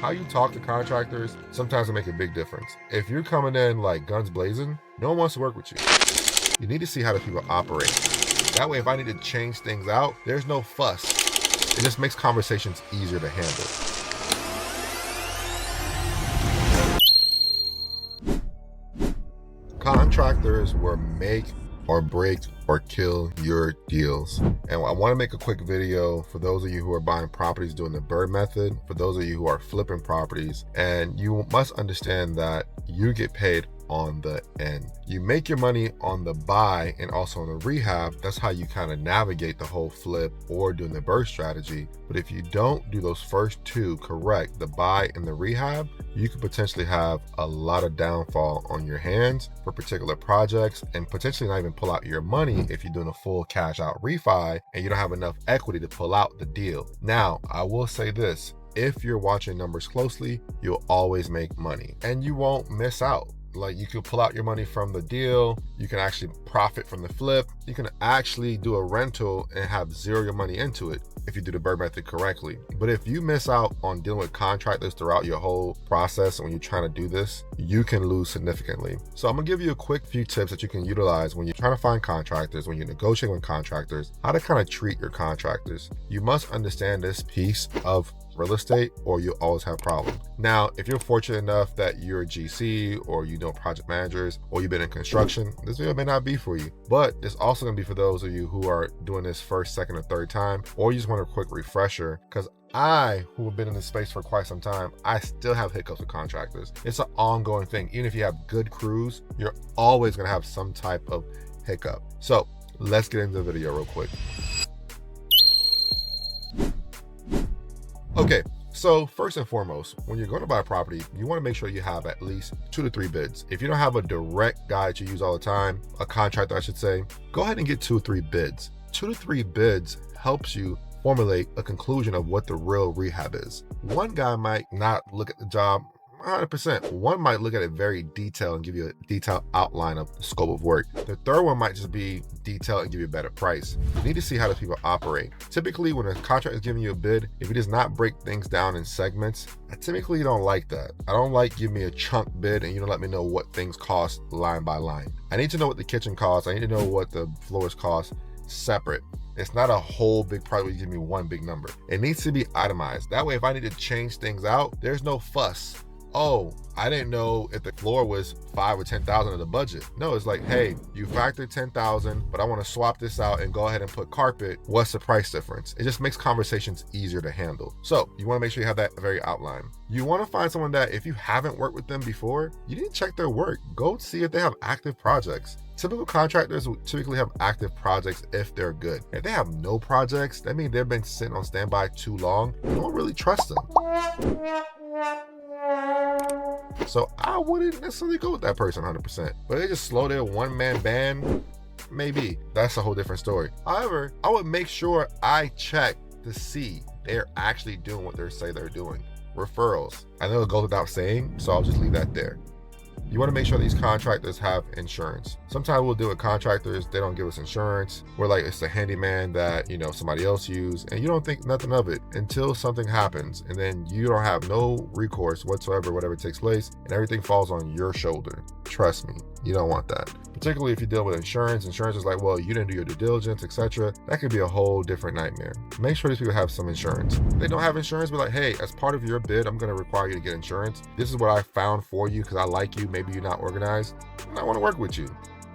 how you talk to contractors sometimes will make a big difference. If you're coming in like guns blazing, no one wants to work with you. You need to see how the people operate. That way, if I need to change things out, there's no fuss. It just makes conversations easier to handle. Contractors will make or break or kill your deals. And I want to make a quick video for those of you who are buying properties doing the BRRRR method, for those of you who are flipping properties, and you must understand that you get paid on the end. You make your money on the buy and also on the rehab. That's how you kind of navigate the whole flip or doing the BRRRR strategy. But if you don't do those first two correct, the buy and the rehab, you could potentially have a lot of downfall on your hands for particular projects and potentially not even pull out your money if you're doing a full cash out refi and you don't have enough equity to pull out the deal. Now, I will say this, if you're watching numbers closely, you'll always make money and you won't miss out. Like, you could pull out your money from the deal, you can actually profit from the flip, you can actually do a rental and have zero your money into it if you do the BRRRR method correctly. But if you miss out on dealing with contractors throughout your whole process when you're trying to do this, you can lose significantly. So I'm gonna give you a quick few tips that you can utilize when you're trying to find contractors, when you're negotiating with contractors, how to kind of treat your contractors. You must understand this piece of real estate or you'll always have problems. Now, if you're fortunate enough that you're a GC or you know project managers or you've been in construction, this video may not be for you, but it's also gonna be for those of you who are doing this first, second, or third time, or you just want a quick refresher, because I, who have been in this space for quite some time, I still have hiccups with contractors. It's an ongoing thing. Even if you have good crews, you're always gonna have some type of hiccup. So let's get into the video real quick. Okay, so first and foremost, when you're going to buy a property, you want to make sure you have at least 2 to 3 bids. If you don't have a direct guy that you use all the time, a contractor I should say, go ahead and get 2 or 3 bids. 2 to 3 bids helps you formulate a conclusion of what the real rehab is. One guy might not look at the job 100%. One might look at it very detailed and give you a detailed outline of the scope of work. The third one might just be detailed and give you a better price. You need to see how the people operate. Typically, when a contractor is giving you a bid, if he does not break things down in segments, I typically don't like that. I don't like give me a chunk bid and you don't let me know what things cost line by line. I need to know what the kitchen costs. I need to know what the floors cost separate. It's not a whole big price where you give me one big number. It needs to be itemized. That way, if I need to change things out, there's no fuss. Oh, I didn't know if the floor was 5 or 10,000 of the budget. No, it's like, hey, you factored 10,000, but I want to swap this out and go ahead and put carpet. What's the price difference? It just makes conversations easier to handle. So you want to make sure you have that very outline. You want to find someone that if you haven't worked with them before, you need to check their work. Go see if they have active projects. Typical contractors will typically have active projects if they're good. If they have no projects, that means they've been sitting on standby too long. You don't really trust them. So I wouldn't necessarily go with that person 100%, but they just slow their one-man band, maybe. That's a whole different story. However, I would make sure I check to see they're actually doing what they say they're doing. Referrals. I know it goes without saying, so I'll just leave that there. You want to make sure these contractors have insurance. Sometimes we'll deal with contractors, they don't give us insurance. We're like, it's a handyman that, you know, somebody else used, and you don't think nothing of it until something happens, and then you don't have no recourse whatsoever, whatever takes place, and everything falls on your shoulder. Trust me, you don't want that. Particularly if you deal with insurance. Insurance is like, well, you didn't do your due diligence, etc. That could be a whole different nightmare. Make sure these people have some insurance. If they don't have insurance, be like, hey, as part of your bid, I'm going to require you to get insurance. This is what I found for you because I like you. Maybe you're not organized and I want to work with you.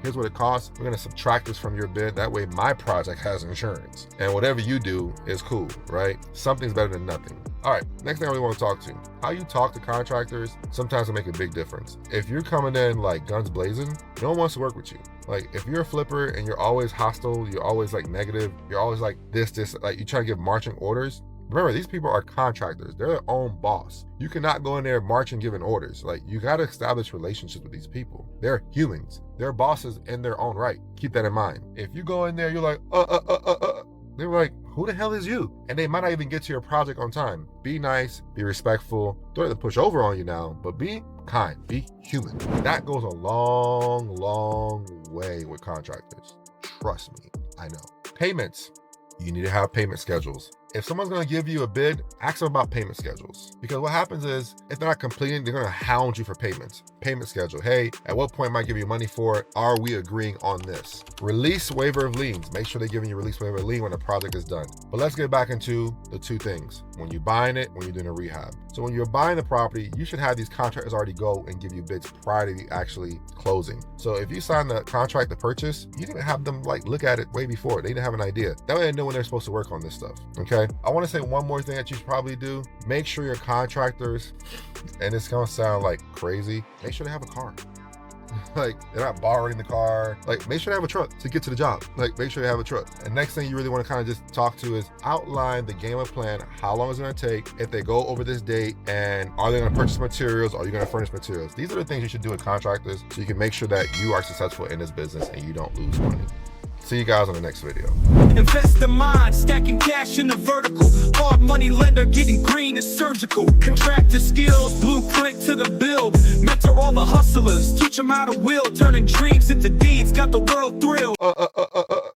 Here's what it costs. We're going to subtract this from your bid. That way my project has insurance and whatever you do is cool, right? Something's better than nothing. All right, next thing I really want to talk to, how you talk to contractors sometimes will make a big difference. If you're coming in like guns blazing, no one wants to work with you. Like if you're a flipper and you're always hostile, you're always like negative, you're always like this, like you try to give marching orders. Remember, these people are contractors. They're their own boss. You cannot go in there marching giving orders. Like you got to establish relationships with these people. They're humans. They're bosses in their own right. Keep that in mind. If you go in there, you're like, they're like, who the hell is you? And they might not even get to your project on time. Be nice, be respectful. Don't let them push over on you now, but be kind, be human. That goes a long, long way with contractors. Trust me, I know. Payments. You need to have payment schedules. If someone's gonna give you a bid, ask them about payment schedules. Because what happens is, if they're not completing, they're gonna hound you for payments. Payment schedule. Hey, at what point am I giving you money for it? Are we agreeing on this? Release waiver of liens. Make sure they're giving you release waiver of lien when the project is done. But let's get back into the two things. When you're buying it, when you're doing a rehab. So when you're buying the property, you should have these contractors already go and give you bids prior to you actually closing. So if you sign the contract to purchase, you didn't have them look at it way before. They didn't have an idea. That way they know when they're supposed to work on this stuff. Okay. I want to say one more thing that you should probably do. Make sure your contractors, and it's gonna sound crazy, make sure they have a car. They're not borrowing the car. Make sure they have a truck to get to the job. Make sure they have a truck. And next thing you really want to kind of just talk to is outline the game of plan. How long is it going to take if they go over this date, and are they going to purchase materials? Are you going to furnish materials? These are the things you should do with contractors so you can make sure that you are successful in this business and you don't lose money. See you guys on the next video. Invest the mind, stacking cash in the vertical. Hard money lender, getting green is surgical. Contractor skills, blueprint to the build. Mentor all the hustlers, teach them how to will. Turning dreams into deeds, got the world thrilled.